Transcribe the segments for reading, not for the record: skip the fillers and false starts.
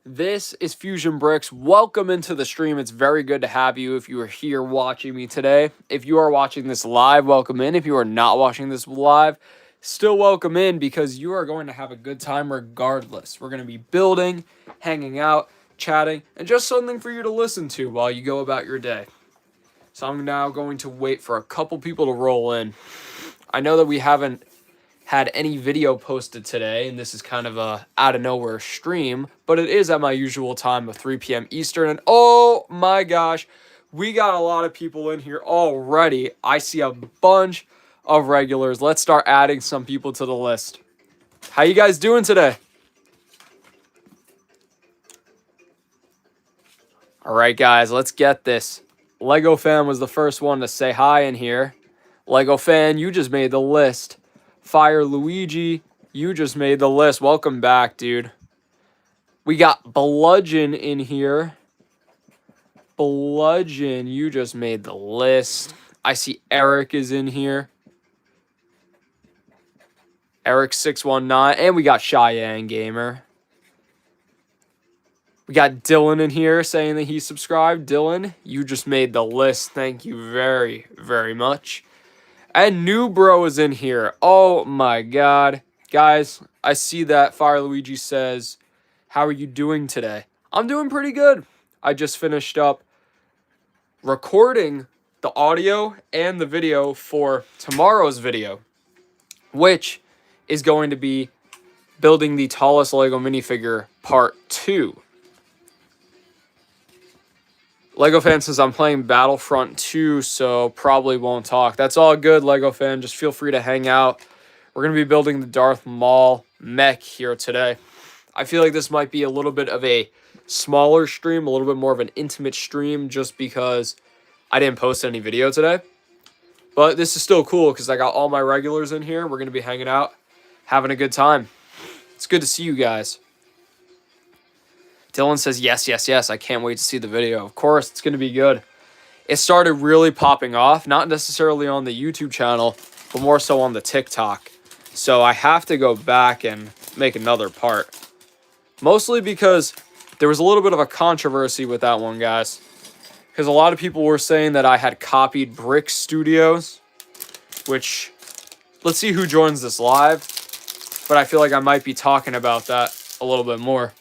This is Fusion Bricks. Welcome into the stream. It's very good to have you if you are here watching me today. If you are watching this live, welcome in. If you are not watching this live, still welcome in because you are going to have a good time regardless. We're going to be building, hanging out, chatting, and just something for you to listen to while you go about your day. So I'm now going to wait for a couple people to roll in. I know that we haven't had any video posted today, and this is kind of a out of nowhere stream, but it is at my usual time of 3 p.m. Eastern, and oh my gosh, we got a lot of people in here already. I see a bunch of regulars. Let's start adding some people to the list. How you guys doing today? All right, guys, let's get this. Lego Fan was the first one to say hi in here. Lego Fan, you just made the list. Fire Luigi, you just made the list. Welcome back, dude. We got Bludgeon in here. Bludgeon, you just made the list. I see Eric is in here. Eric619, and we got Cheyenne Gamer. We got Dylan in here saying that he subscribed. Dylan, you just made the list. Thank you very, very much. And New Bro is in here. Oh my god. Guys, I see that Fire Luigi says, how are you doing today? I'm doing pretty good. I just finished up recording the audio and the video for tomorrow's video, which is going to be building the tallest Lego minifigure part 2. Lego Fan says I'm playing Battlefront 2, so probably won't talk. That's all good, Lego Fan. Just feel free to hang out. We're going to be building the Darth Maul Mech here today. I feel like this might be a little bit of a smaller stream, a little bit more of an intimate stream, just because I didn't post any video today. But this is still cool because I got all my regulars in here. We're going to be hanging out, having a good time. It's good to see you guys. Dylan says, yes, yes, yes. I can't wait to see the video. Of course, it's going to be good. It started really popping off, not necessarily on the YouTube channel, but more so on the TikTok. So I have to go back and make another part. Mostly because there was a little bit of a controversy with that one, guys. Because a lot of people were saying that I had copied Brick Studios, which, let's see who joins this live. But I feel like I might be talking about that a little bit more.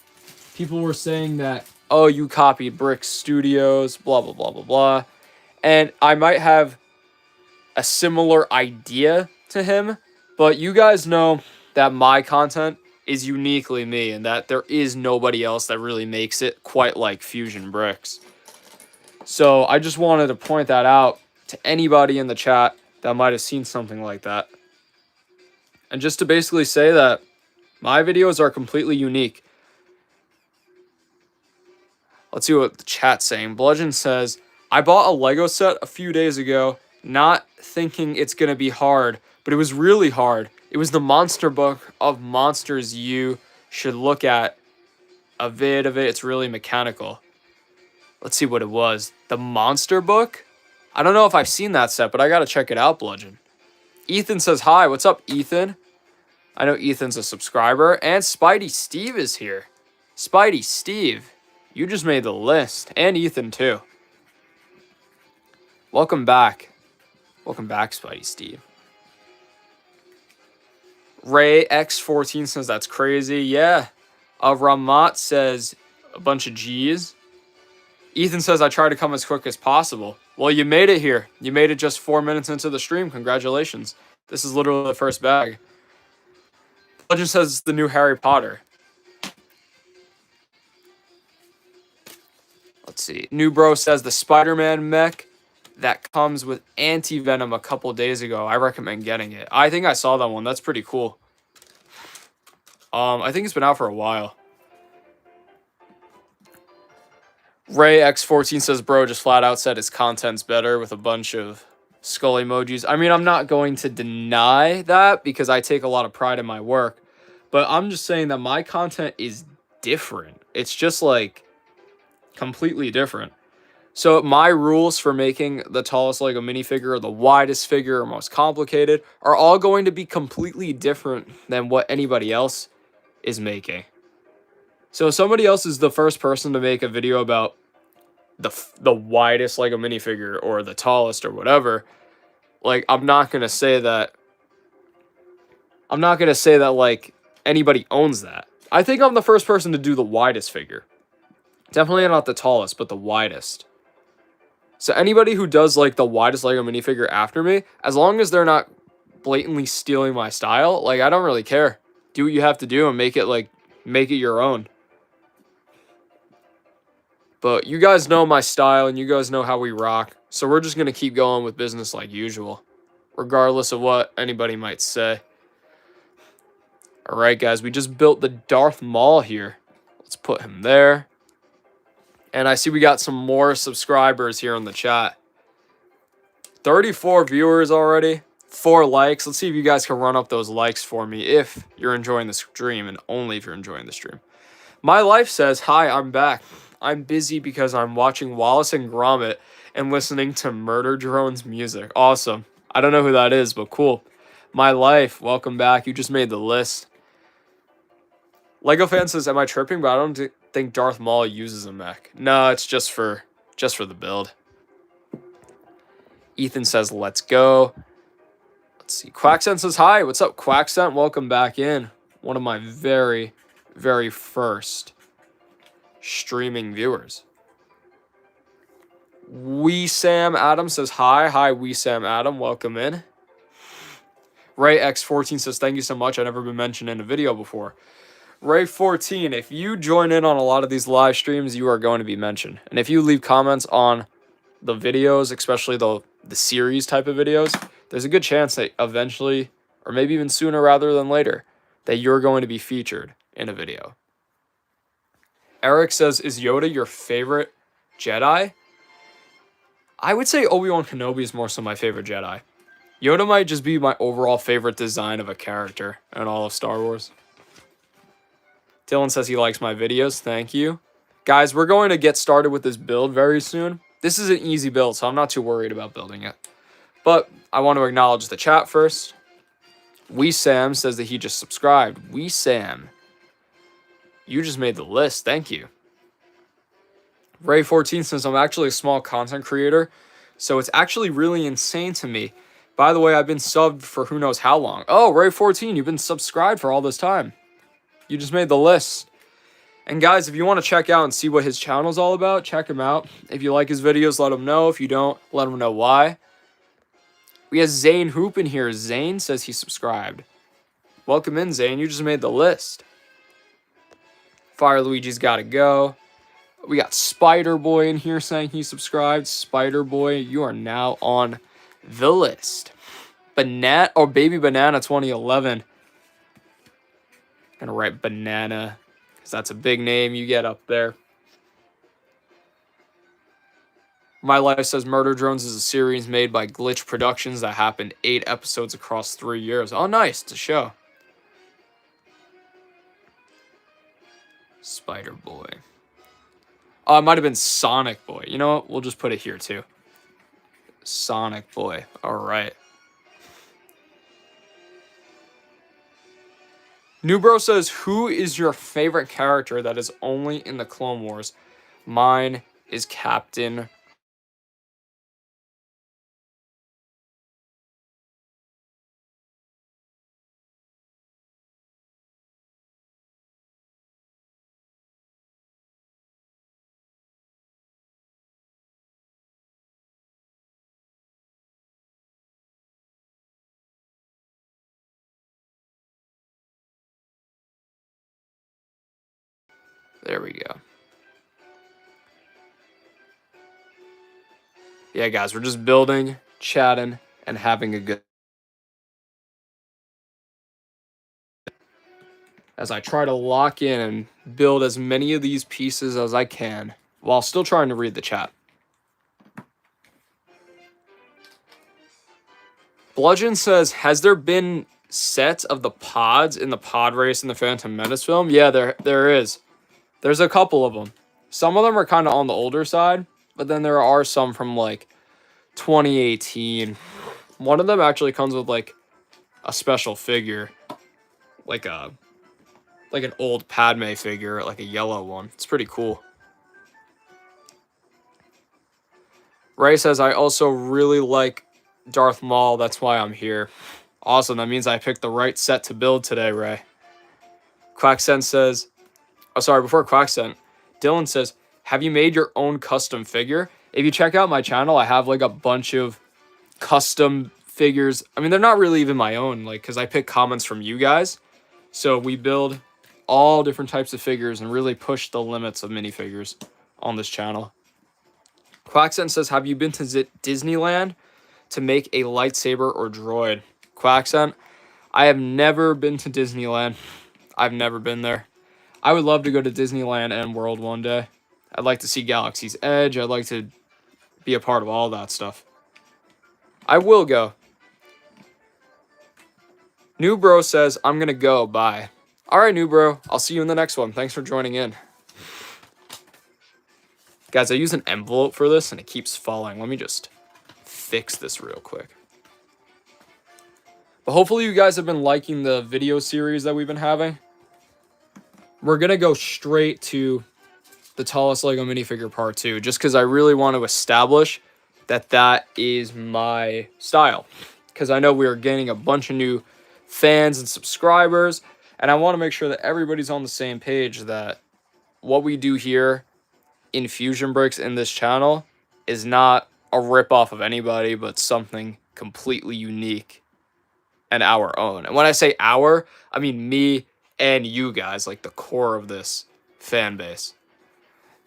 People were saying that, oh, you copied Brick Studios, blah, blah, blah, blah, blah. And I might have a similar idea to him, but you guys know that my content is uniquely me and that there is nobody else that really makes it quite like Fusion Bricks. So I just wanted to point that out to anybody in the chat that might have seen something like that. And just to basically say that my videos are completely unique. Let's see what the chat's saying. Bludgeon says, I bought a Lego set a few days ago, not thinking it's going to be hard, but it was really hard. It was the monster book of monsters you should look at. A vid of it. It's really mechanical. Let's see what it was. The monster book? I don't know if I've seen that set, but I got to check it out, Bludgeon. Ethan says, hi. What's up, Ethan? I know Ethan's a subscriber. And Spidey Steve is here. Spidey Steve. You just made the list. And Ethan, too. Welcome back. Welcome back, Spidey Steve. Ray X14 says that's crazy. Yeah. Ramat says a bunch of G's. Ethan says I try to come as quick as possible. Well, you made it here. You made it just 4 minutes into the stream. Congratulations. This is literally the first bag. Legend says it's the new Harry Potter. Let's see. New Bro says the Spider-Man mech that comes with anti-venom a couple days ago. I recommend getting it. I think I saw that one. That's pretty cool. I think it's been out for a while. Ray X14 says, bro, just flat out said his content's better with a bunch of skull emojis. I mean, I'm not going to deny that because I take a lot of pride in my work. But I'm just saying that my content is different. It's just like completely different. So my rules for making the tallest Lego minifigure or the widest figure or most complicated are all going to be completely different than what anybody else is making. So if somebody else is the first person to make a video about the widest Lego minifigure or the tallest or whatever, like I'm not gonna say that like anybody owns that. I think I'm the first person to do the widest figure. Definitely not the tallest, but the widest. So anybody who does like the widest Lego minifigure after me, as long as they're not blatantly stealing my style, like I don't really care. Do what you have to do and make it your own. But you guys know my style and you guys know how we rock. So we're just going to keep going with business like usual, regardless of what anybody might say. All right, guys, we just built the Darth Maul here. Let's put him there. And I see we got some more subscribers here in the chat. 34 viewers already. 4 likes. Let's see if you guys can run up those likes for me if you're enjoying the stream, and only if you're enjoying the stream. My Life says, hi, I'm back. I'm busy because I'm watching Wallace and Gromit and listening to Murder Drone's music. Awesome. I don't know who that is, but cool. My Life, welcome back. You just made the list. Lego fan says, am I tripping? But I don't think Darth Maul uses a mech. No, it's just for the build. Ethan says, let's go. Let's see. Quackscent says, hi. What's up, Quackscent? Welcome back in. One of my very, very first streaming viewers. Wee Sam Adam says, hi. Hi, Wee Sam Adam. Welcome in. Ray X14 says, thank you so much. I've never been mentioned in a video before. Ray14, if you join in on a lot of these live streams, you are going to be mentioned. And if you leave comments on the videos, especially the series type of videos, there's a good chance that eventually, or maybe even sooner rather than later, that you're going to be featured in a video. Eric says, is Yoda your favorite Jedi? I would say Obi-Wan Kenobi is more so my favorite Jedi. Yoda might just be my overall favorite design of a character in all of Star Wars. Dylan says he likes my videos. Thank you. Guys, we're going to get started with this build very soon. This is an easy build, so I'm not too worried about building it. But I want to acknowledge the chat first. Wee Sam says that he just subscribed. Wee Sam, you just made the list. Thank you. Ray14 says, I'm actually a small content creator, so it's actually really insane to me. By the way, I've been subbed for who knows how long. Oh, Ray14, you've been subscribed for all this time. You just made the list. And guys, if you want to check out and see what his channel's all about, check him out. If you like his videos, let him know. If you don't, let him know why. We have Zane Hoop in here. Zane says he subscribed. Welcome in, Zane. You just made the list. Fire Luigi's got to go. We got Spider Boy in here saying he subscribed. Spider Boy, you are now on the list. Baby Banana 2011. Gonna write Banana, because that's a big name you get up there. My Life says Murder Drones is a series made by Glitch Productions that happened 8 episodes across 3 years. Oh, nice. It's a show. Spider Boy. Oh, it might have been Sonic Boy. You know what? We'll just put it here, too. Sonic Boy. All right. Newbro says, who is your favorite character that is only in the Clone Wars? Mine is Captain. There we go. Yeah, guys, we're just building, chatting, and having a good... As I try to lock in and build as many of these pieces as I can while still trying to read the chat. Bludgeon says, has there been sets of the pods in the pod race in the Phantom Menace film? Yeah, there is. There's a couple of them. Some of them are kind of on the older side, but then there are some from like 2018. One of them actually comes with like a special figure, like a like an old Padme figure, like a yellow one. It's pretty cool. Ray says, I also really like Darth Maul. That's why I'm here. Awesome. That means I picked the right set to build today, Ray. Quacksen says, oh, sorry, before Quacksen, Dylan says, have you made your own custom figure? If you check out my channel, I have like a bunch of custom figures. I mean, they're not really even my own, like, because I pick comments from you guys. So we build all different types of figures and really push the limits of minifigures on this channel. Quacksen says, have you been to Disneyland to make a lightsaber or droid? Quacksen, I have never been to Disneyland. I've never been there. I would love to go to Disneyland and World one day. I'd like to see Galaxy's Edge. I'd like to be a part of all that stuff. I will go. New Bro says, I'm going to go. Bye. All right, New Bro. I'll see you in the next one. Thanks for joining in. Guys, I use an envelope for this, and it keeps falling. Let me just fix this real quick. But hopefully you guys have been liking the video series that we've been having. We're going to go straight to the tallest Lego minifigure part 2, just because I really want to establish that that is my style. Because I know we are gaining a bunch of new fans and subscribers, and I want to make sure that everybody's on the same page that what we do here in Fusion Bricks in this channel is not a ripoff of anybody, but something completely unique and our own. And when I say our, I mean me and you guys, like the core of this fan base.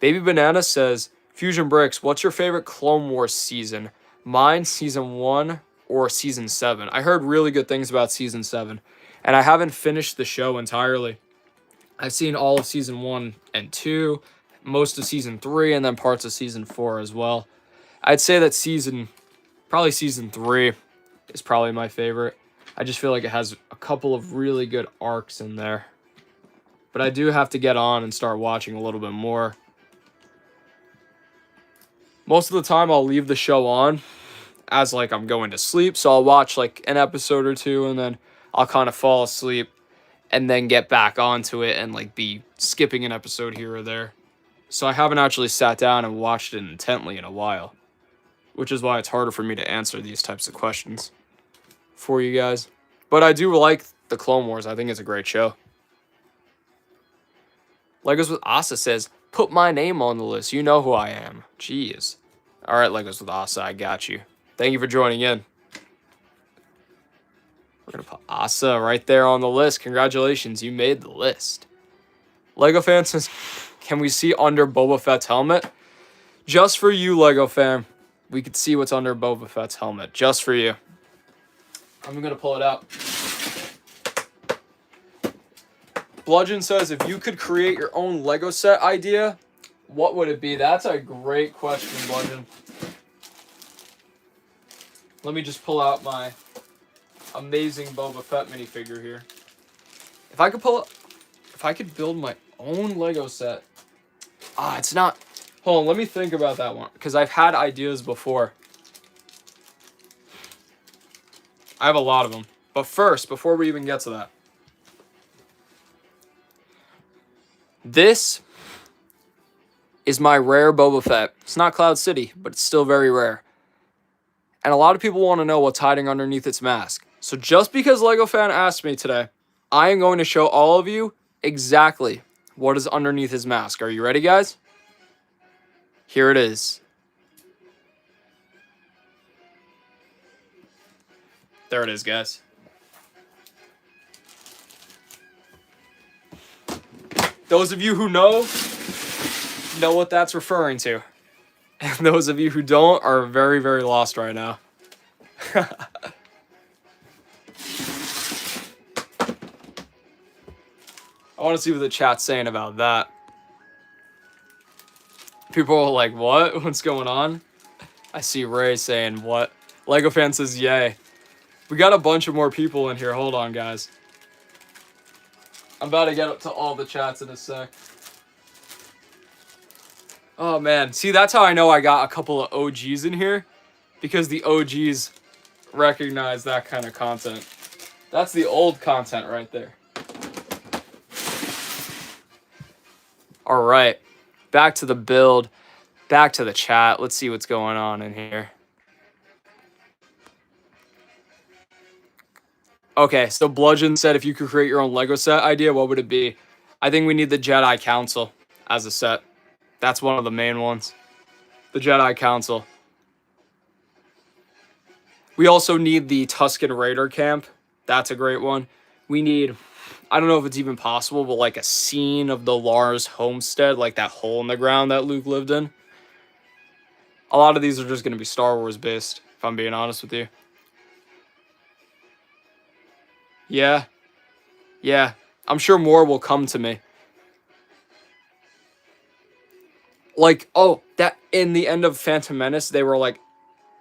Baby Banana says, Fusion Bricks, what's your favorite Clone Wars season? Mine, season 1 or season 7. I heard really good things about season 7, and I haven't finished the show entirely. I've seen all of season 1 and 2, most of season 3, and then parts of season 4 as well. I'd say that probably season 3 is probably my favorite. I just feel like it has a couple of really good arcs in there. But I do have to get on and start watching a little bit more. Most of the time I'll leave the show on as like I'm going to sleep. So I'll watch like an episode or two, and then I'll kind of fall asleep and then get back onto it and like be skipping an episode here or there. So I haven't actually sat down and watched it intently in a while, which is why it's harder for me to answer these types of questions for you guys. But I do like the Clone Wars. I think it's a great show. Legos with Asa says, put my name on the list. You know who I am. Jeez. All right, Legos with Asa, I got you. Thank you for joining in. We're going to put Asa right there on the list. Congratulations, you made the list. Lego fan says, can we see under Boba Fett's helmet? Just for you, Lego fan. We could see what's under Boba Fett's helmet. Just for you. I'm going to pull it out. Bludgeon says, if you could create your own Lego set idea, what would it be? That's a great question, Bludgeon. Let me just pull out my amazing Boba Fett minifigure here. If I could build my own Lego set. It's not. Hold on, let me think about that one, because I've had ideas before. I have a lot of them. But first, before we even get to that, this is my rare Boba Fett. It's not Cloud City, but it's still very rare. And a lot of people want to know what's hiding underneath its mask. So just because Lego fan asked me today, I am going to show all of you exactly what is underneath his mask. Are you ready, guys? Here it is. There it is, guys. Those of you who know what that's referring to. And those of you who don't are very, very lost right now. I want to see what the chat's saying about that. People are like, what? What's going on? I see Ray saying, what? Lego fan says, yay. We got a bunch of more people in here. Hold on, guys. I'm about to get up to all the chats in a sec. Oh, man. See, that's how I know I got a couple of OGs in here. Because the OGs recognize that kind of content. That's the old content right there. All right, back to the build, back to the chat. Let's see what's going on in here. Okay, so Bludgeon said if you could create your own Lego set idea, what would it be? I think we need the Jedi Council as a set. That's one of the main ones. The Jedi Council. We also need the Tusken Raider camp. That's a great one. We need, I don't know if it's even possible, but like a scene of the Lars homestead, like that hole in the ground that Luke lived in. A lot of these are just going to be Star Wars based, if I'm being honest with you. Yeah. Yeah. I'm sure more will come to me. Like, oh, that in the end of Phantom Menace, they were like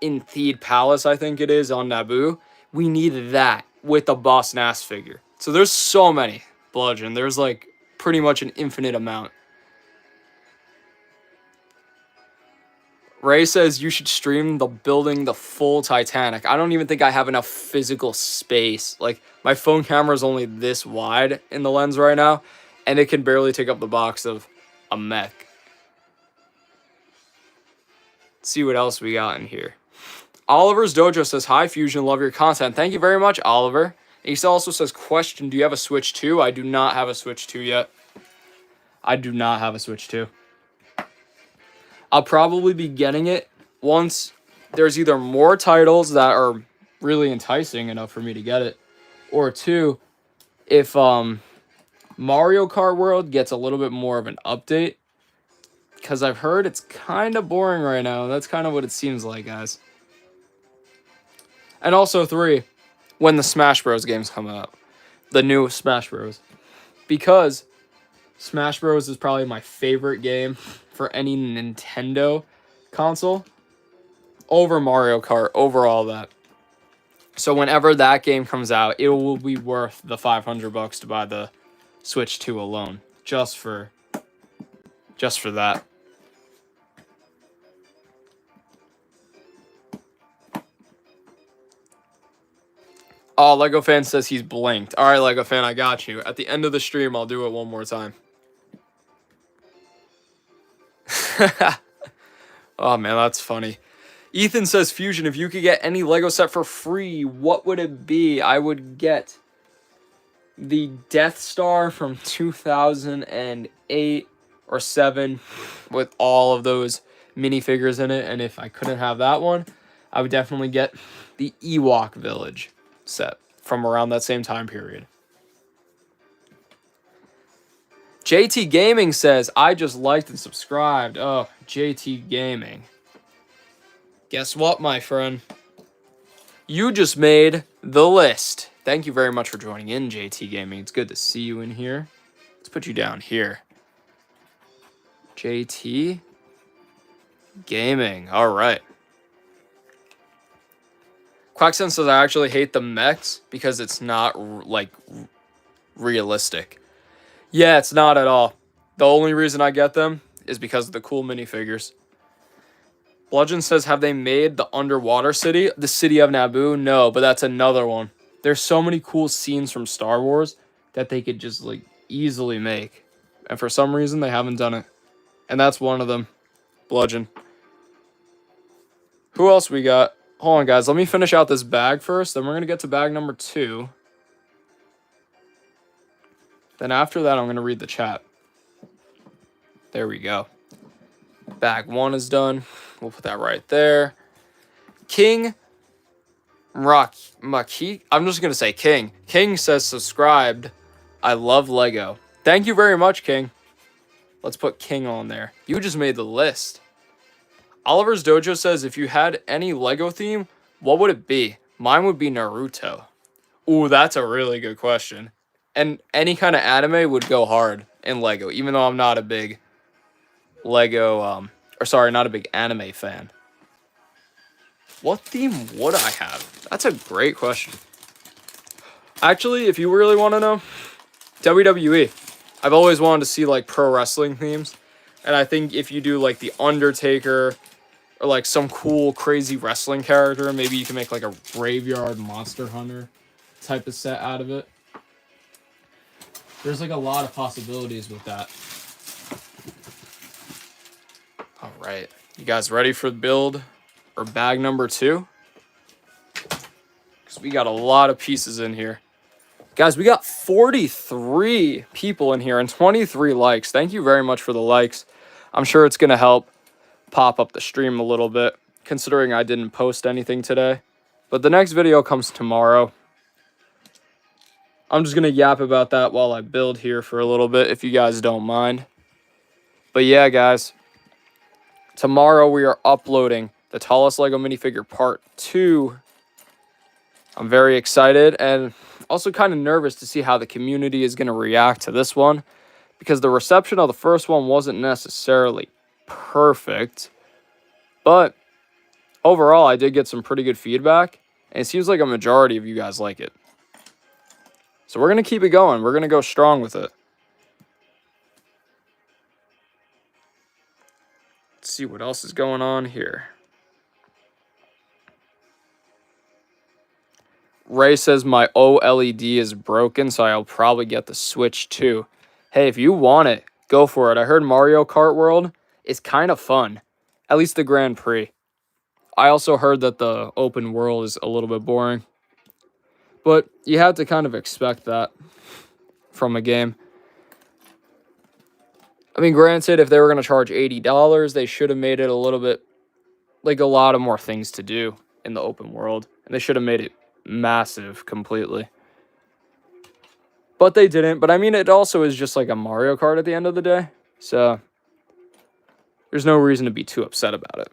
in Theed Palace, I think it is, on Naboo. We need that with the Boss Nass figure. So there's so many, Bludgeon. There's like pretty much an infinite amount. Ray says you should stream the building the full Titanic. I don't even think I have enough physical space. Like, my phone camera is only this wide in the lens right now, and it can barely take up the box of a mech. Let's see what else we got in here. Oliver's Dojo says, hi, Fusion, love your content. Thank you very much, Oliver. He also says, question, do you have a Switch 2? I do not have a Switch 2 yet. I do not have a Switch 2. I'll probably be getting it once there's either more titles that are really enticing enough for me to get it, or two, if Mario Kart World gets a little bit more of an update, because I've heard it's kind of boring right now. That's kind of what it seems like, guys. And also three, when the Smash Bros. Games come out, the new Smash Bros. Because Smash Bros. Is probably my favorite game for any Nintendo console over Mario Kart, over all that. So whenever that game comes out, it will be worth the $500 to buy the Switch 2 alone, just for that. Oh, Lego Fan says he's blinked. All right, Lego Fan, I got you. At the end of the stream, I'll do it one more time. Oh, man, that's funny. Ethan says, Fusion, if you could get any Lego set for free, what would it be? I would get the Death Star from 2008 or 7 with all of those minifigures in it. And if I couldn't have that one, I would definitely get the Ewok Village set from around that same time period. JT Gaming says, I just liked and subscribed. Oh, JT Gaming. Guess what, my friend? You just made the list. Thank you very much for joining in, JT Gaming. It's good to see you in here. Let's put you down here. JT Gaming. All right. Quacksen says, I actually hate the mechs because it's not, like, realistic. Yeah, it's not at all. The only reason I get them is because of the cool minifigures. Bludgeon says, have they made the underwater city? The city of Naboo? No, but that's another one. There's so many cool scenes from Star Wars that they could just, like, easily make. And for some reason, they haven't done it. And that's one of them. Bludgeon. Who else we got? Hold on, guys. Let me finish out this bag first. Then we're going to get to bag number 2. Then after that, I'm going to read the chat. There we go. Bag 1 is done. We'll put that right there. King Maki. I'm just going to say King. King says subscribed. I love Lego. Thank you very much, King. Let's put King on there. You just made the list. Oliver's Dojo says, if you had any Lego theme, what would it be? Mine would be Naruto. Ooh, that's a really good question. And any kind of anime would go hard in Lego, even though I'm not a big Lego, not a big anime fan. What theme would I have? That's a great question. Actually, if you really want to know, WWE. I've always wanted to see, like, pro wrestling themes. And I think if you do, like, The Undertaker or, like, some cool, crazy wrestling character, maybe you can make, like, a Graveyard Monster Hunter type of set out of it. There's, like, a lot of possibilities with that. right. You guys ready for build or bag number 2? Because we got a lot of pieces in here. Guys, we got 43 people in here and 23 likes. Thank you very much for the likes. I'm sure it's going to help pop up the stream a little bit, considering I didn't post anything today. But the next video comes tomorrow. I'm just going to yap about that while I build here for a little bit, if you guys don't mind. But yeah, guys, tomorrow we are uploading the tallest Lego minifigure part 2. I'm very excited and also kind of nervous to see how the community is going to react to this one, because the reception of the first one wasn't necessarily perfect, but overall I did get some pretty good feedback, and it seems like a majority of you guys like it. So we're going to keep it going. We're going to go strong with it. Let's see what else is going on here. Ray says my OLED is broken, so I'll probably get the Switch too. Hey, if you want it, go for it. I heard Mario Kart World is kind of fun. At least the Grand Prix. I also heard that the open world is a little bit boring. But you have to kind of expect that from a game. I mean, granted, if they were going to charge $80, they should have made it a little bit, like a lot of more things to do in the open world. And they should have made it massive completely. But they didn't. But I mean, it also is just like a Mario Kart at the end of the day. So there's no reason to be too upset about it.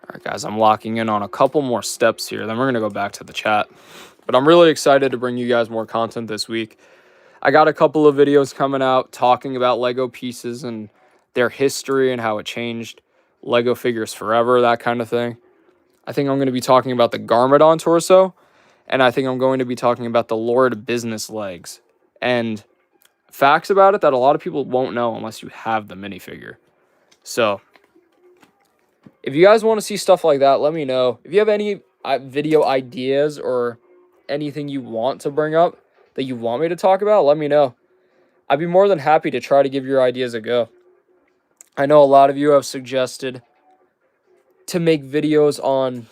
All right, guys, I'm locking in on a couple more steps here. Then we're going to go back to the chat. But I'm really excited to bring you guys more content this week. I got a couple of videos coming out talking about Lego pieces and their history and how it changed Lego figures forever, that kind of thing. I think I'm going to be talking about the Garmadon torso, and I think I'm going to be talking about the Lord Business legs, and facts about it that a lot of people won't know unless you have the minifigure. So if you guys want to see stuff like that, let me know. If you have any video ideas or anything you want to bring up that you want me to talk about, let me know. I'd be more than happy to try to give your ideas a go. I know a lot of you have suggested to make videos on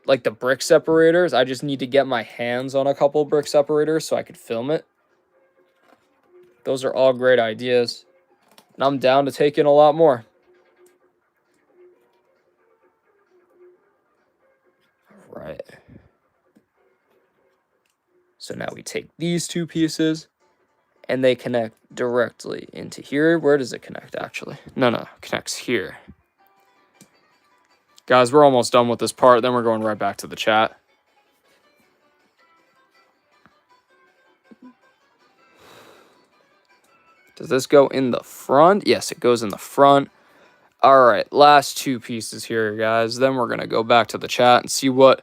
like the brick separators. I just need to get my hands on a couple brick separators so I could film it. Those are all great ideas, and I'm down to take in a lot more. All right. So now we take these two pieces, and they connect directly into here. Where does it connect, actually? No, it connects here. Guys, we're almost done with this part. Then we're going right back to the chat. Does this go in the front? Yes, it goes in the front. All right, last two pieces here, guys. Then we're going to go back to the chat and see what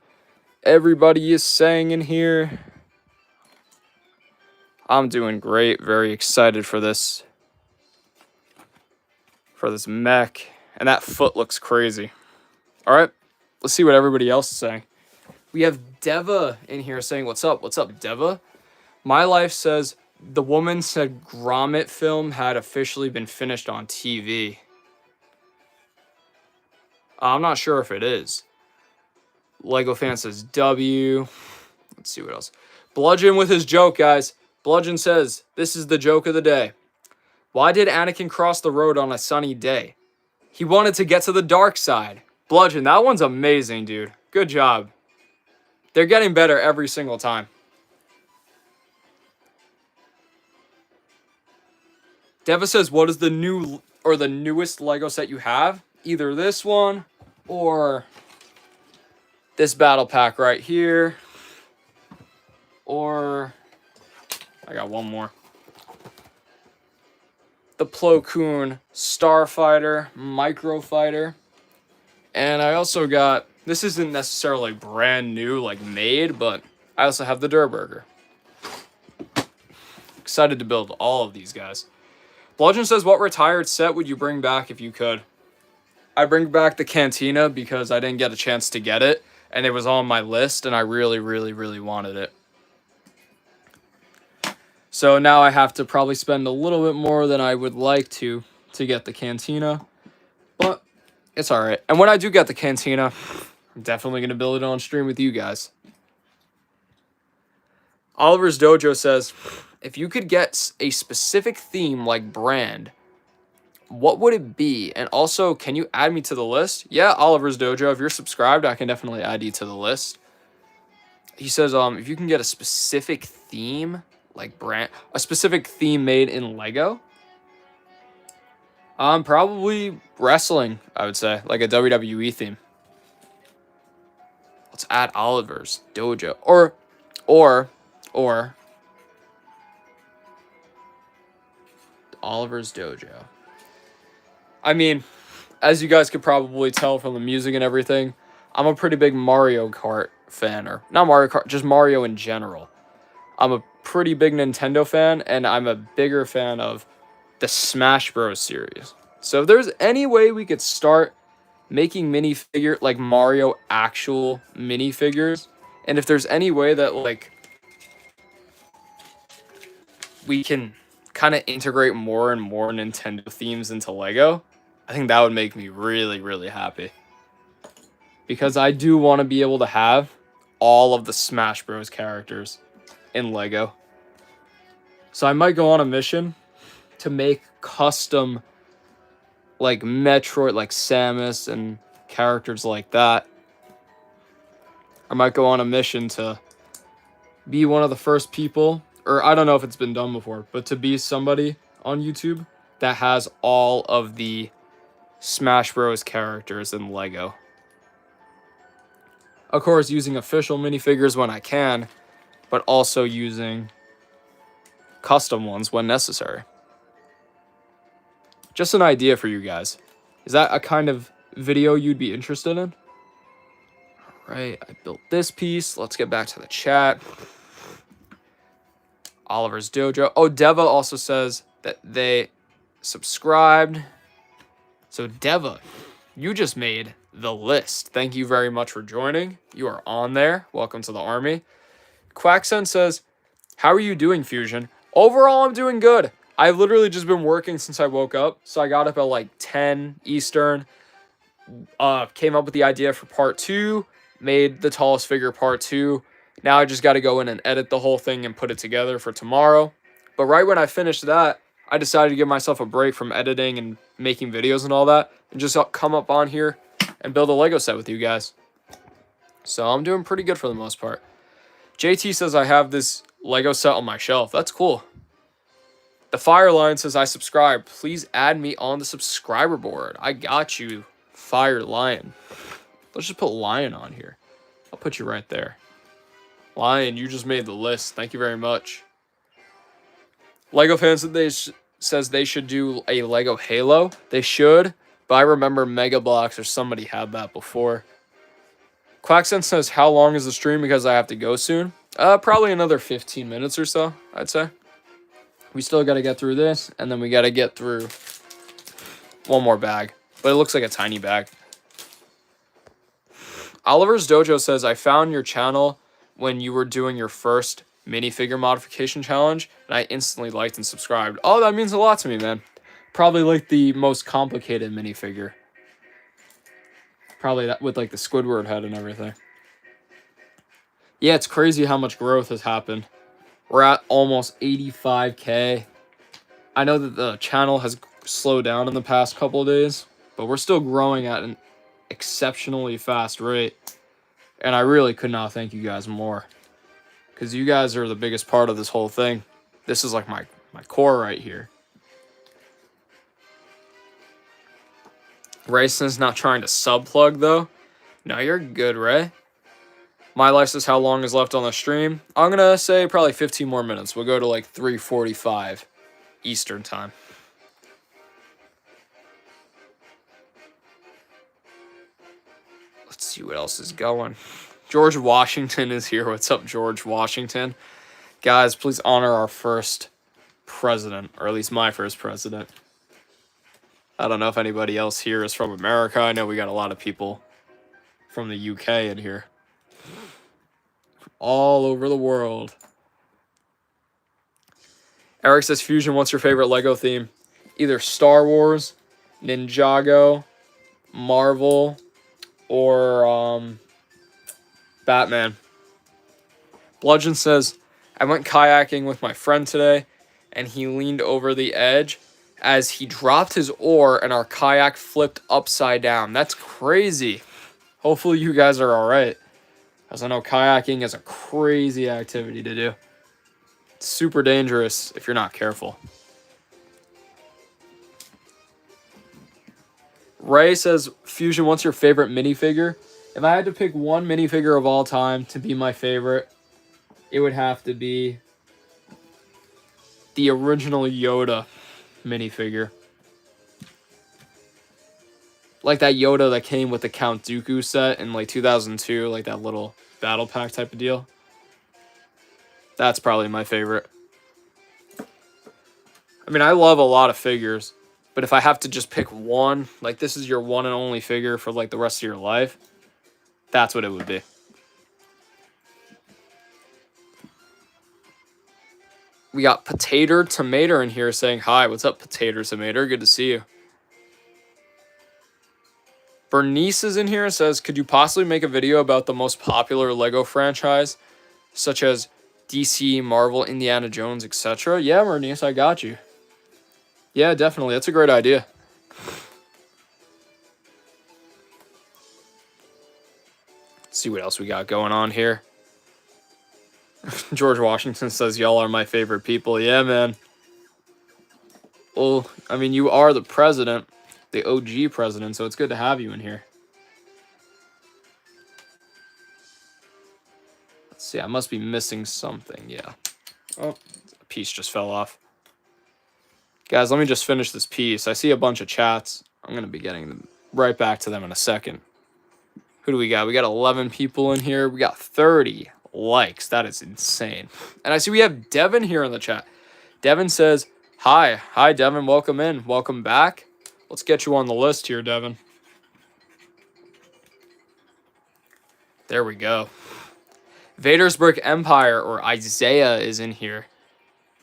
everybody is saying in here. I'm doing great. Very excited for this. For this mech. And that foot looks crazy. All right, let's see what everybody else is saying. We have Deva in here saying, what's up? What's up, Deva? My Life says, the woman said Gromit film had officially been finished on TV. I'm not sure if it is. Lego fan says W. Let's see what else. Bludgeon with his joke, guys. Bludgeon says, this is the joke of the day. Why did Anakin cross the road on a sunny day? He wanted to get to the dark side. Bludgeon, that one's amazing, dude. Good job. They're getting better every single time. Deva says, what is the new or the newest Lego set you have? Either this one or this battle pack right here. Or I got one more. The Plo Koon Starfighter Micro Fighter. And I also got, this isn't necessarily brand new, like made, but I also have the Durr Burger. Excited to build all of these guys. Bludgeon says, what retired set would you bring back if you could? I bring back the Cantina because I didn't get a chance to get it. And it was on my list, and I really, really, really wanted it. So now I have to probably spend a little bit more than I would like to get the cantina. But it's alright. And when I do get the cantina, I'm definitely going to build it on stream with you guys. Oliver's Dojo says, if you could get a specific theme like brand, what would it be? And also, can you add me to the list? Yeah, Oliver's Dojo, if you're subscribed, I can definitely add you to the list. He says, if you can get a specific theme, like brand, a specific theme made in Lego, probably wrestling, I would say, like a WWE theme. Let's add Oliver's Dojo, or Oliver's Dojo. I mean, as you guys could probably tell from the music and everything, I'm a pretty big Mario Kart fan, or not Mario Kart, just Mario in general. I'm a pretty big Nintendo fan, and I'm a bigger fan of the Smash Bros. Series. So if there's any way we could start making minifigure, like Mario actual minifigures, and if there's any way that, like, we can kind of integrate more and more Nintendo themes into Lego, I think that would make me really, really happy. Because I do want to be able to have all of the Smash Bros. Characters in Lego. So I might go on a mission to make custom, like, Metroid, like Samus and characters like that. I might go on a mission to be one of the first people, or I don't know if it's been done before, but to be somebody on YouTube that has all of the Smash Bros. Characters in Lego. Of course, using official minifigures when I can, but also using custom ones when necessary. Just an idea for you guys. Is that a kind of video you'd be interested in? Alright, I built this piece. Let's get back to the chat. Oliver's Dojo. Oh, Deva also says that they subscribed. So Deva, you just made the list. Thank you very much for joining. You are on there. Welcome to the army. Quacksen says, how are you doing, Fusion? Overall, I'm doing good. I've literally just been working since I woke up. So I got up at like 10 Eastern. Came up with the idea for part 2. Made the tallest figure part 2. Now I just got to go in and edit the whole thing and put it together for tomorrow. But right when I finished that, I decided to give myself a break from editing and making videos and all that. And just come up on here and build a Lego set with you guys. So I'm doing pretty good for the most part. JT says I have this Lego set on my shelf. That's cool. The Fire Lion says I subscribe. Please add me on the subscriber board. I got you, Fire Lion. Let's just put Lion on here. I'll put you right there. Lion, you just made the list. Thank you very much. Lego fans says they should do a Lego Halo. They should, but I remember Mega Bloks or somebody had that before. Quacksense says, how long is the stream because I have to go soon? Probably another 15 minutes or so, I'd say. We still got to get through this, and then we got to get through one more bag. But it looks like a tiny bag. Oliver's Dojo says, I found your channel when you were doing your first minifigure modification challenge, and I instantly liked and subscribed. Oh, that means a lot to me, man. Probably like the most complicated minifigure. Probably that with like the Squidward head and everything. Yeah, it's crazy how much growth has happened. We're at almost 85K. I know that the channel has slowed down in the past couple of days, but we're still growing at an exceptionally fast rate. And I really could not thank you guys more. Because you guys are the biggest part of this whole thing. This is like my core right here. Rayson's not trying to sub-plug, though. No, you're good, Ray. My life says how long is left on the stream. I'm going to say probably 15 more minutes. We'll go to like 3:45 Eastern time. Let's see what else is going. George Washington is here. What's up, George Washington? Guys, please honor our first president, or at least my first president. I don't know if anybody else here is from America. I know we got a lot of people from the UK in here. From all over the world. Eric says, Fusion, what's your favorite Lego theme? Either Star Wars, Ninjago, Marvel, or Batman. Bludgeon says, I went kayaking with my friend today, and he leaned over the edge as he dropped his oar, and our kayak flipped upside down. That's crazy. Hopefully you guys are all right, because I know kayaking is a crazy activity to do. It's super dangerous if you're not careful. Ray says, Fusion, what's your favorite minifigure? If I had to pick one minifigure of all time to be my favorite, it would have to be the original Yoda minifigure. Like that Yoda that came with the Count Dooku set in like 2002, like that little battle pack type of deal. That's probably my favorite. I mean, I love a lot of figures, but if I have to just pick one, like this is your one and only figure for like the rest of your life, that's what it would be. We got Potato Tomato in here saying, hi, what's up, Potato Tomato? Good to see you. Bernice is in here and says, could you possibly make a video about the most popular Lego franchise, such as DC, Marvel, Indiana Jones, etc.? Yeah, Bernice, I got you. Yeah, definitely. That's a great idea. Let's see what else we got going on here. George Washington says, y'all are my favorite people. Yeah, man. Well, I mean, you are the president, the OG president, so it's good to have you in here. Let's see, I must be missing something. Yeah. Oh, a piece just fell off. Guys, let me just finish this piece. I see a bunch of chats. I'm going to be getting right back to them in a second. Who do we got? We got 11 people in here. We got 30 likes. That is insane. And I see we have Devin here in the chat. Devin says, hi. Hi, Devin. Welcome in. Welcome back. Let's get you on the list here, Devin. There we go. Vader's Brick Empire, or Isaiah, is in here.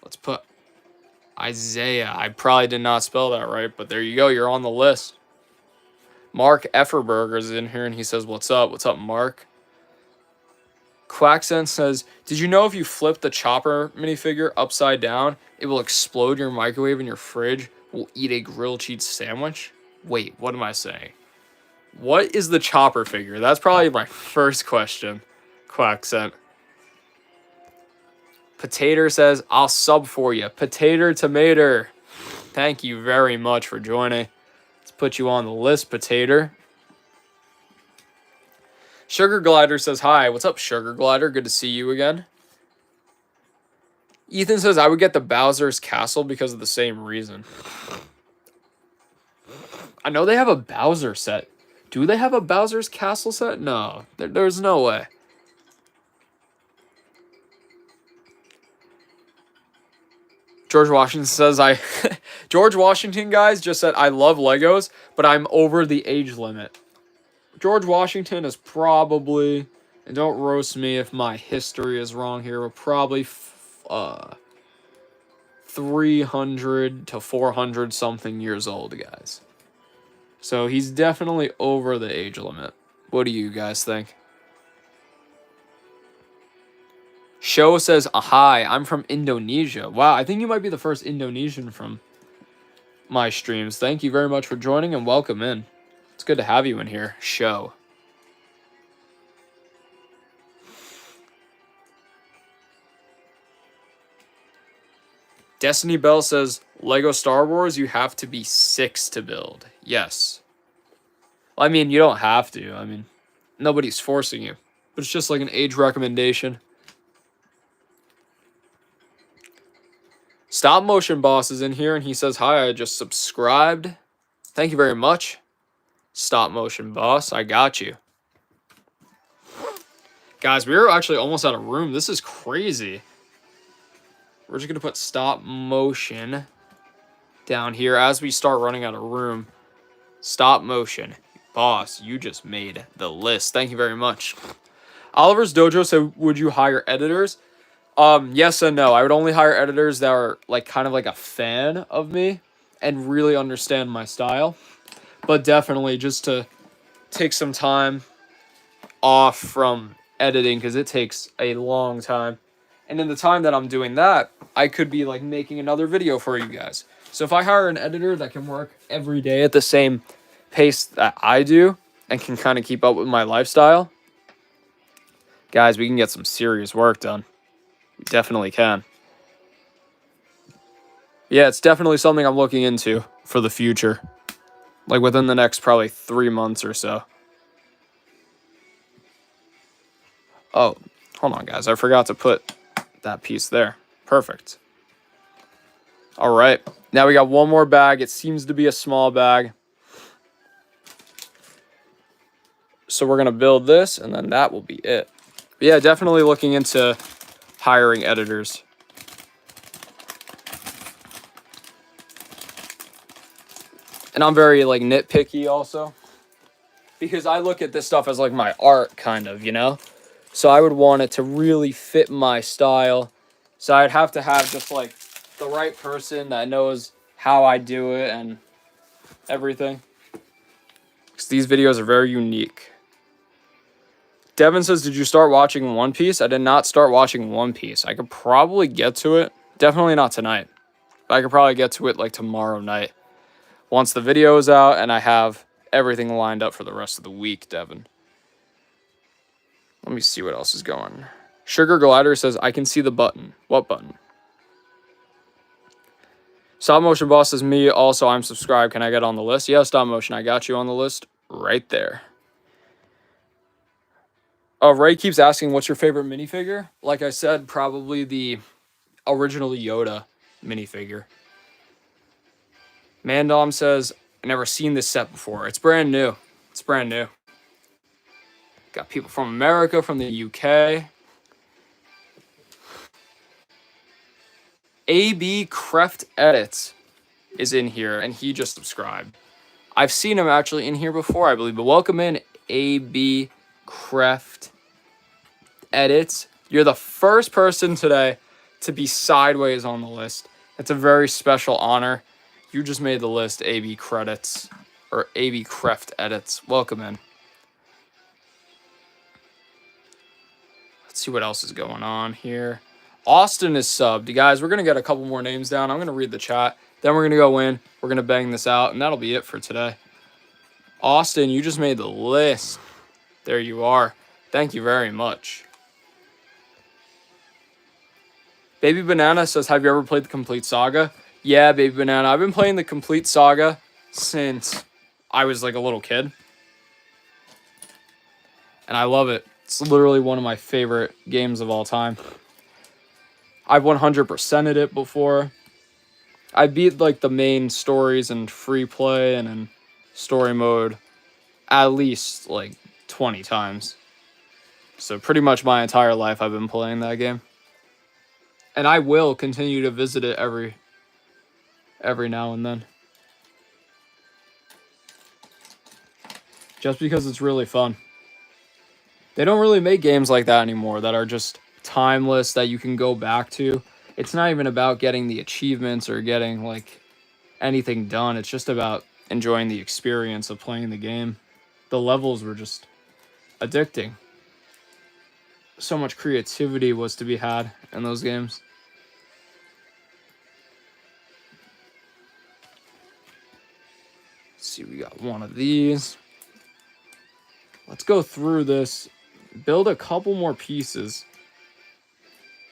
Let's put Isaiah. I probably did not spell that right, but there you go. You're on the list. Mark Efferberger is in here, and he says, what's up? What's up, Mark? Quacksense says, did you know if you flip the Chopper minifigure upside down, it will explode your microwave and your fridge will eat a grilled cheese sandwich? Wait, what am I saying? What is the Chopper figure? That's probably my first question. Quacksense. Potato says, I'll sub for you. Potato Tomato. Thank you very much for joining. Let's put you on the list, Potato. Sugar Glider says, hi. What's up, Sugar Glider? Good to see you again. Ethan says, I would get the Bowser's Castle because of the same reason. I know they have a Bowser set. Do they have a Bowser's Castle set? No, there's no way. George Washington says, George Washington, guys, just said, I love Legos, but I'm over the age limit. George Washington is probably, and don't roast me if my history is wrong here, but probably 300 to 400 something years old, guys. So he's definitely over the age limit. What do you guys think? Show says, hi, I'm from Indonesia. Wow, I think you might be the first Indonesian from my streams. Thank you very much for joining and welcome in. It's good to have you in here, Show. Destiny Bell says, Lego Star Wars, you have to be 6 to build. Yes. Well, I mean, you don't have to. I mean, nobody's forcing you. But it's just like an age recommendation. Stop Motion Boss is in here, and he says, hi, I just subscribed. Thank you very much, Stop Motion Boss. I got you. Guys, we're actually almost out of room. This is crazy. We're just going to put Stop Motion down here as we start running out of room. Stop Motion. Boss, you just made the list. Thank you very much. Oliver's Dojo said, would you hire editors? Yes and no. I would only hire editors that are like kind of like a fan of me and really understand my style. But definitely just to take some time off from editing because it takes a long time. And in the time that I'm doing that, I could be like making another video for you guys. So if I hire an editor that can work every day at the same pace that I do and can kind of keep up with my lifestyle, guys, we can get some serious work done. We definitely can. Yeah, it's definitely something I'm looking into for the future. Like within the next probably 3 months or so. Oh, hold on, guys. I forgot to put that piece there. Perfect. All right. Now we got one more bag. It seems to be a small bag. So we're going to build this, and then that will be it. But yeah, definitely looking into hiring editors. And I'm very, like, nitpicky also. Because I look at this stuff as, like, my art, kind of, you know? So I would want it to really fit my style. So I'd have to have just, like, the right person that knows how I do it and everything. Because these videos are very unique. Devin says, did you start watching One Piece? I did not start watching One Piece. I could probably get to it. Definitely not tonight. But I could probably get to it like tomorrow night. Once the video is out and I have everything lined up for the rest of the week, Devin. Let me see what else is going. Sugar Glider says, I can see the button. What button? Stop Motion Boss says, me also, I'm subscribed. Can I get on the list? Yeah, Stop Motion, I got you on the list right there. Oh, Ray keeps asking, what's your favorite minifigure? Like I said, probably the original Yoda minifigure. Mandom says, I never seen this set before. It's brand new. It's brand new. Got people from America, from the UK. AB Creft Edits is in here, and he just subscribed. I've seen him actually in here before, I believe. But welcome in, AB Creft Edits. You're the first person today to be sideways on the list. It's a very special honor. You just made the list, AB Credits, or AB Creft Edits. Welcome in. Let's see what else is going on here. Austin is subbed. You guys, we're going to get a couple more names down. I'm going to read the chat. Then we're going to go in. We're going to bang this out, and that'll be it for today. Austin, you just made the list. There you are. Thank you very much. Baby Banana says, have you ever played the Complete Saga? Yeah, Baby Banana. I've been playing the Complete Saga since I was like a little kid. And I love it. It's literally one of my favorite games of all time. I've 100%ed it before. I beat like the main stories and free play and in story mode at least like 20 times. So pretty much my entire life I've been playing that game. And I will continue to visit it every now and then. Just because it's really fun. They don't really make games like that anymore that are just timeless, that you can go back to. It's not even about getting the achievements or getting like anything done. It's just about enjoying the experience of playing the game. The levels were just addicting. So much creativity was to be had in those games. Let's see, we got one of these. Let's go through this, build a couple more pieces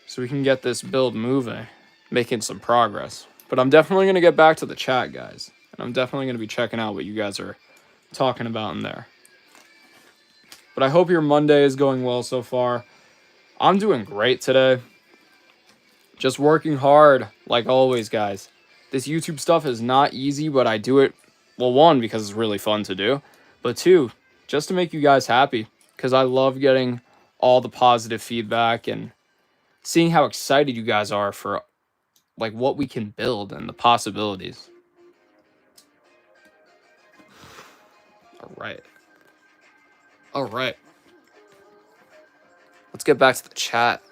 so we can get this build moving, making some progress. But I'm definitely going to get back to the chat, guys. And I'm definitely going to be checking out what you guys are talking about in there. But I hope your Monday is going well so far. I'm doing great today. Just working hard, like always, guys. This YouTube stuff is not easy, but I do it, well, one, because it's really fun to do. But two, just to make you guys happy. Because I love getting all the positive feedback and seeing how excited you guys are for like what we can build and the possibilities. All right. All right. Let's get back to the chat.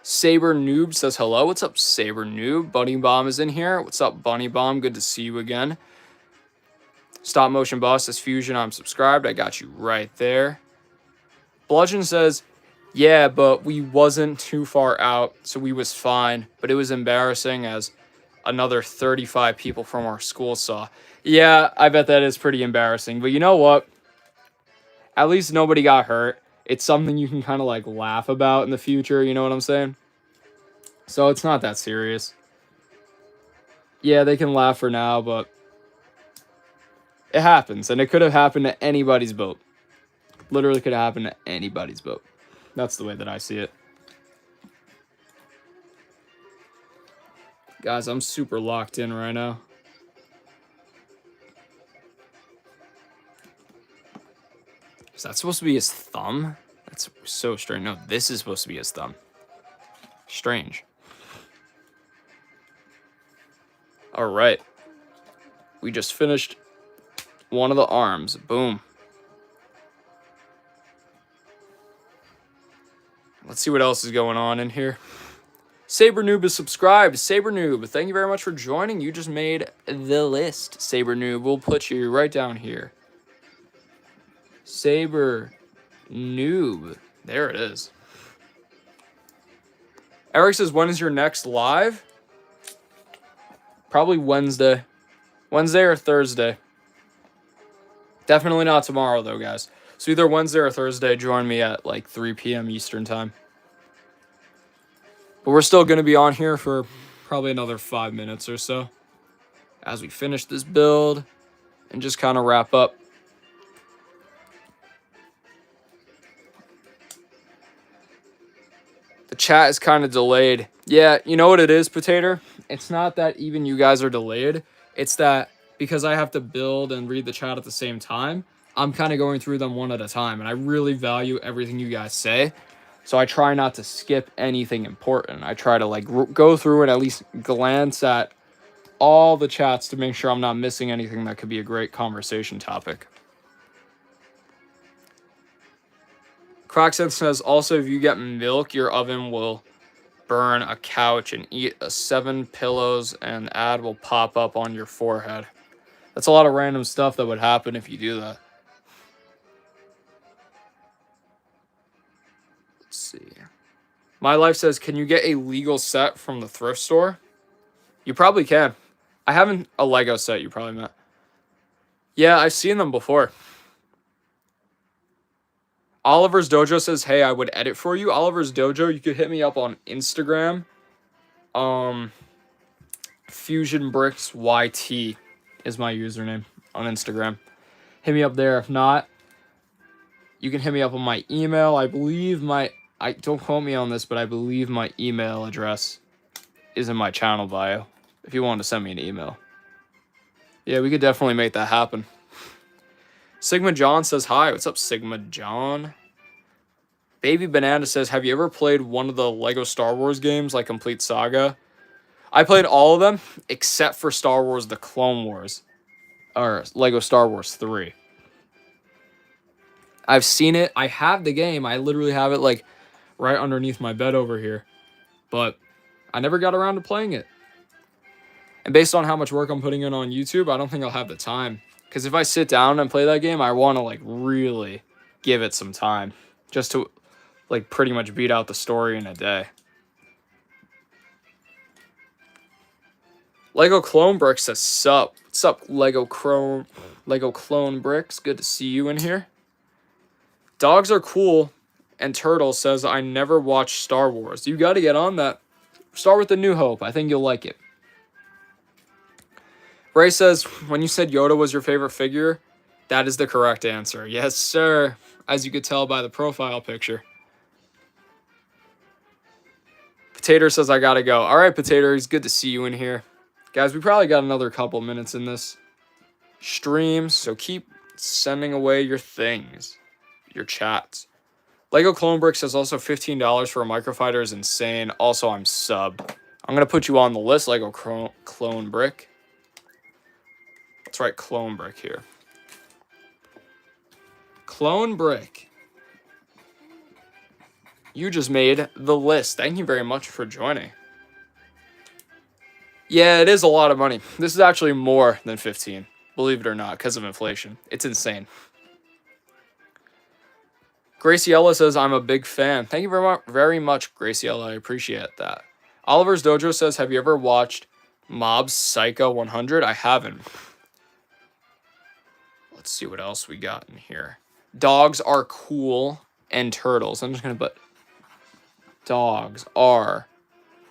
Saber Noob says hello. What's up, Saber Noob? Bunny Bomb is in here. What's up, Bunny Bomb? Good to see you again. Stop Motion Boss says Fusion, I'm subscribed. I got you right there. Bludgeon says, yeah, but we wasn't too far out, so we was fine. But it was embarrassing as another 35 people from our school saw. Yeah, I bet that is pretty embarrassing. But you know what? At least nobody got hurt. It's something you can kind of like laugh about in the future, you know what I'm saying? So it's not that serious. Yeah, they can laugh for now, but it happens. And it could have happened to anybody's boat. Literally could have happened to anybody's boat. That's the way that I see it. Guys, I'm super locked in right now. Is that supposed to be his thumb? That's so strange. No, this is supposed to be his thumb. Strange. All right. We just finished one of the arms. Boom. Let's see what else is going on in here. Saber Noob is subscribed. Saber Noob, thank you very much for joining. You just made the list. Saber Noob, we'll put you right down here. Saber Noob. There it is. Eric says, when is your next live? Probably Wednesday. Wednesday or Thursday. Definitely not tomorrow, though, guys. So either Wednesday or Thursday, join me at like 3 p.m. Eastern time. But we're still going to be on here for probably another 5 minutes or so as we finish this build and just kind of wrap up. The chat is kind of delayed. Yeah, you know what it is, Potato? It's not that even you guys are delayed. It's that because I have to build and read the chat at the same time, I'm kind of going through them one at a time. And I really value everything you guys say. So I try not to skip anything important. I try to like go through and at least glance at all the chats to make sure I'm not missing anything that could be a great conversation topic. Crocseth says, also, if you get milk, your oven will burn a couch and eat 7 pillows and ad will pop up on your forehead. That's a lot of random stuff that would happen if you do that. Let's see. My Life says, can you get a legal set from the thrift store? You probably can. I haven't a Lego set, you probably meant. Yeah, I've seen them before. Oliver's Dojo says, hey, I would edit for you. Oliver's Dojo, you could hit me up on Instagram. Fusion Bricks YT is my username on Instagram. Hit me up there. If not, you can hit me up on my email. I believe don't quote me on this, but I believe my email address is in my channel bio if you want to send me an email. Yeah, we could definitely make that happen. Sigma John says, hi. What's up, Sigma John? Baby Banana says, have you ever played one of the Lego Star Wars games, like Complete Saga? I played all of them, except for Star Wars The Clone Wars. Or Lego Star Wars 3. I've seen it. I have the game. I literally have it, like, right underneath my bed over here. But I never got around to playing it. And based on how much work I'm putting in on YouTube, I don't think I'll have the time. Because if I sit down and play that game, I want to, like, really give it some time. Just to, like, pretty much beat out the story in a day. Lego Clone Bricks says, sup. What's up, Lego Clone Bricks? Good to see you in here. Dogs are cool. And Turtle says, I never watched Star Wars. You got to get on that. Start with The New Hope. I think you'll like it. Ray says, when you said Yoda was your favorite figure, that is the correct answer. Yes, sir. As you could tell by the profile picture. Potato says, I gotta go. All right, Potato, it's good to see you in here. Guys, we probably got another couple minutes in this stream, so keep sending away your things, your chats. Lego Clone Brick says also $15 for a microfighter is insane. Also, I'm sub. I'm going to put you on the list, Lego Clone Brick. Let's write Clone Brick here. Clone Brick. You just made the list. Thank you very much for joining. Yeah, it is a lot of money. This is actually more than 15, believe it or not, because of inflation. It's insane. Graciela says, I'm a big fan. Thank you very much, Graciela. I appreciate that. Oliver's Dojo says, have you ever watched Mob Psycho 100? I haven't. Let's see what else we got in here. Dogs are cool and turtles. I'm just going to put dogs are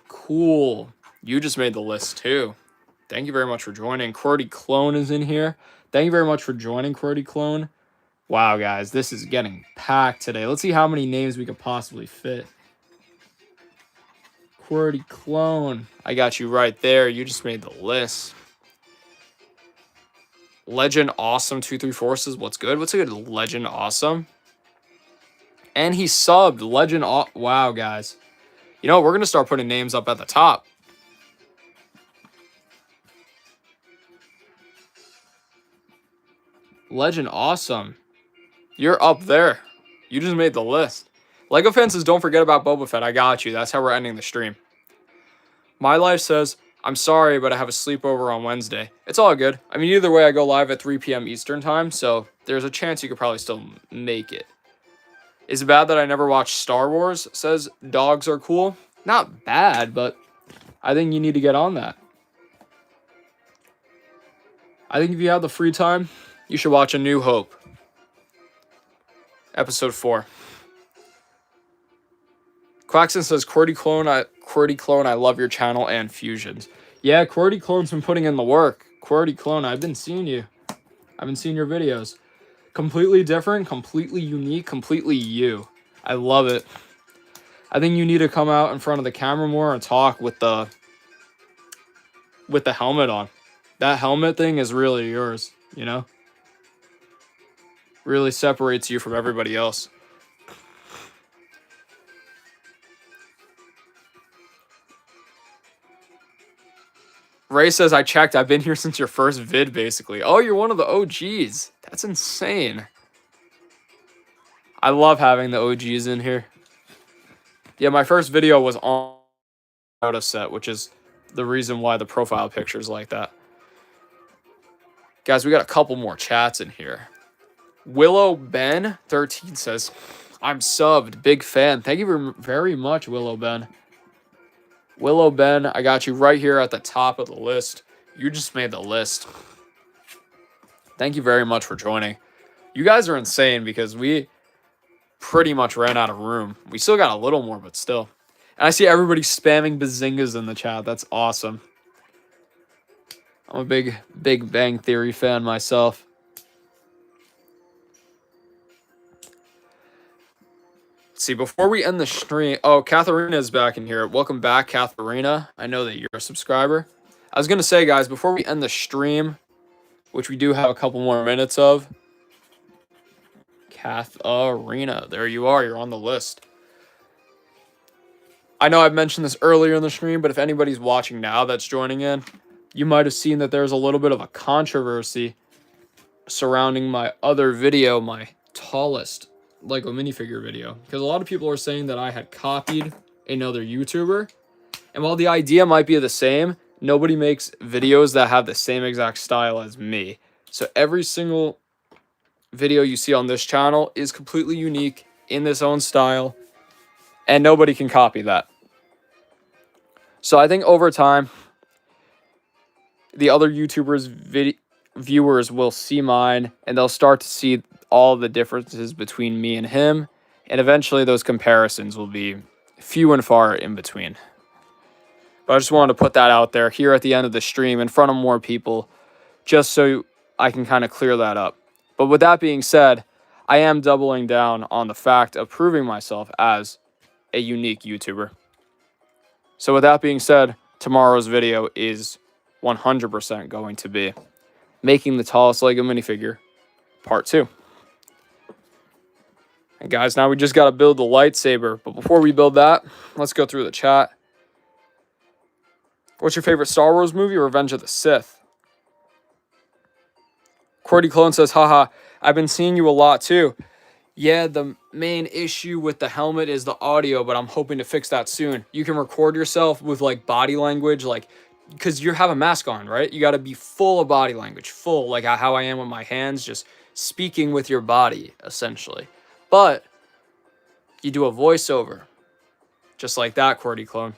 cool. You just made the list too. Thank you very much for joining. Qwerty Clone is in here. Thank you very much for joining, Qwerty Clone. Wow, guys, this is getting packed today. Let's see how many names we could possibly fit. Qwerty Clone. I got you right there. You just made the list. Legend Awesome 234 says, what's good? What's a good Legend Awesome? And he subbed Legend. Wow, guys. You know, we're going to start putting names up at the top. Legend Awesome. You're up there. You just made the list. Lego fan says, don't forget about Boba Fett. I got you. That's how we're ending the stream. My Life says, I'm sorry, but I have a sleepover on Wednesday. It's all good. I mean, either way, I go live at 3 p.m. Eastern time, so there's a chance you could probably still make it. Is it bad that I never watched Star Wars? Says, dogs are cool. Not bad, but I think you need to get on that. I think if you have the free time, you should watch A New Hope. Episode 4. Quaxon says, Qwerty Clone, I love your channel and fusions. Yeah, Qwerty Clone's been putting in the work. Qwerty Clone, I've been seeing you. I've been seeing your videos. Completely different, completely unique, completely you. I love it. I think you need to come out in front of the camera more and talk with the helmet on. That helmet thing is really yours, you know? Really separates you from everybody else. Ray says, I checked. I've been here since your first vid, basically. Oh, you're one of the OGs. That's insane. I love having the OGs in here. Yeah, my first video was on a set, which is the reason why the profile picture is like that. Guys, we got a couple more chats in here. Willow Ben 13 says, I'm subbed. Big fan. Thank you very much, Willow Ben. Willow Ben, I got you right here at the top of the list. You just made the list. Thank you very much for joining. You guys are insane because we pretty much ran out of room. We still got a little more, but still. And I see everybody spamming bazingas in the chat. That's awesome. I'm a big Bang Theory fan myself. See, before we end the stream, oh, Katharina is back in here. Welcome back, Katharina. I know that you're a subscriber. I was going to say, guys, before we end the stream, which we do have a couple more minutes of, Katharina, there you are. You're on the list. I know I've mentioned this earlier in the stream, but if anybody's watching now that's joining in, you might have seen that there's a little bit of a controversy surrounding my other video, my tallest Lego minifigure video, because a lot of people are saying that I had copied another YouTuber, and while the idea might be the same, nobody makes videos that have the same exact style as me. So every single video you see on this channel is completely unique in this own style, and nobody can copy that. So I think over time, the other YouTubers' viewers will see mine, and they'll start to see all the differences between me and him, and eventually those comparisons will be few and far in between. But I just wanted to put that out there here at the end of the stream in front of more people, just so I can kind of clear that up. But with that being said, I am doubling down on the fact of proving myself as a unique YouTuber. So with that being said, tomorrow's video is 100% going to be making the tallest Lego minifigure, part 2. And guys, now we just got to build the lightsaber. But before we build that, let's go through the chat. What's your favorite Star Wars movie? Revenge of the Sith. Qwerty Clone says, haha, I've been seeing you a lot too. Yeah, the main issue with the helmet is the audio, but I'm hoping to fix that soon. You can record yourself with like body language, like because you have a mask on, right? You got to be full of body language, full like how I am with my hands, just speaking with your body essentially. But you do a voiceover, just like that, QWERTY clone.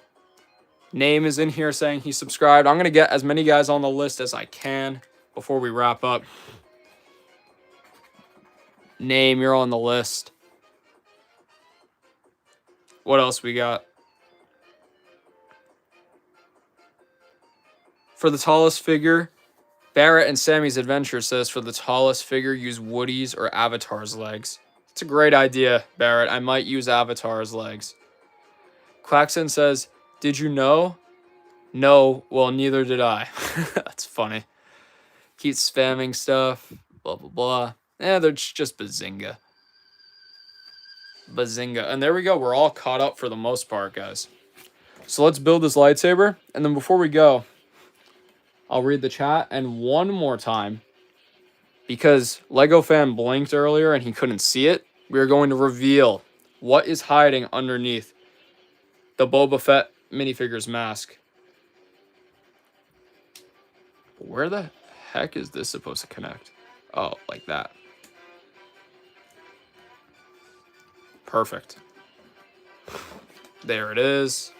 Name is in here saying he subscribed. I'm gonna get as many guys on the list as I can before we wrap up. Name, you're on the list. What else we got? For the tallest figure, Barrett and Sammy's Adventure says for the tallest figure, use Woody's or Avatar's legs. It's a great idea, Barrett. I might use Avatar's legs. Claxon says, did you know? No, well, neither did I. That's funny. Keep spamming stuff, blah, blah, blah. They're just Bazinga. Bazinga. And there we go. We're all caught up for the most part, guys. So let's build this lightsaber. And then before we go, I'll read the chat. And one more time, because Lego fan blinked earlier and he couldn't see it, we are going to reveal what is hiding underneath the Boba Fett minifigure's mask. Where the heck is this supposed to connect? Oh, like that. Perfect. There it is.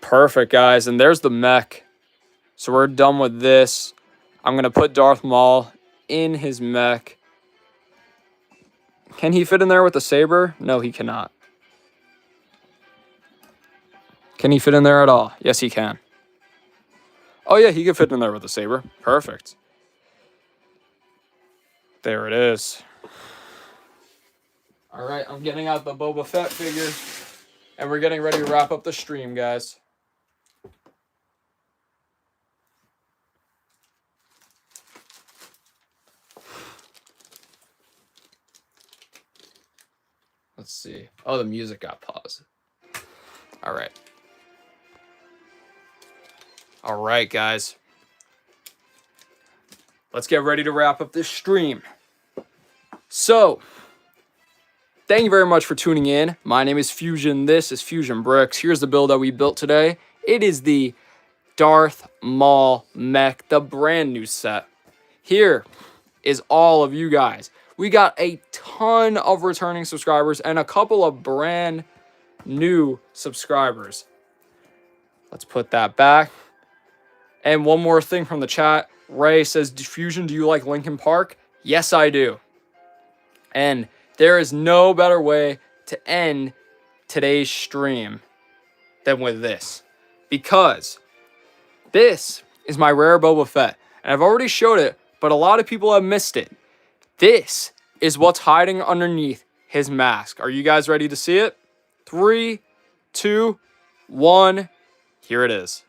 Perfect, guys. And there's the mech. So we're done with this. I'm going to put Darth Maul in his mech. Can he fit in there with the saber? No, he cannot. Can he fit in there at all? Yes, he can. Oh, yeah, he can fit in there with the saber. Perfect. There it is. All right, I'm getting out the Boba Fett figure, and we're getting ready to wrap up the stream, guys. Let's see. Oh, the music got paused. All right. All right, guys. Let's get ready to wrap up this stream. So, thank you very much for tuning in. My name is Fusion. This is Fusion Bricks. Here's the build that we built today. It is the Darth Maul Mech, the brand new set. Here is all of you guys. We got a ton of returning subscribers and a couple of brand new subscribers. Let's put that back. And one more thing from the chat. Ray says, Fusion, do you like Linkin Park? Yes, I do. And there is no better way to end today's stream than with this. Because this is my rare Boba Fett. And I've already showed it, but a lot of people have missed it. This is what's hiding underneath his mask. Are you guys ready to see it? 3, 2, 1. Here it is.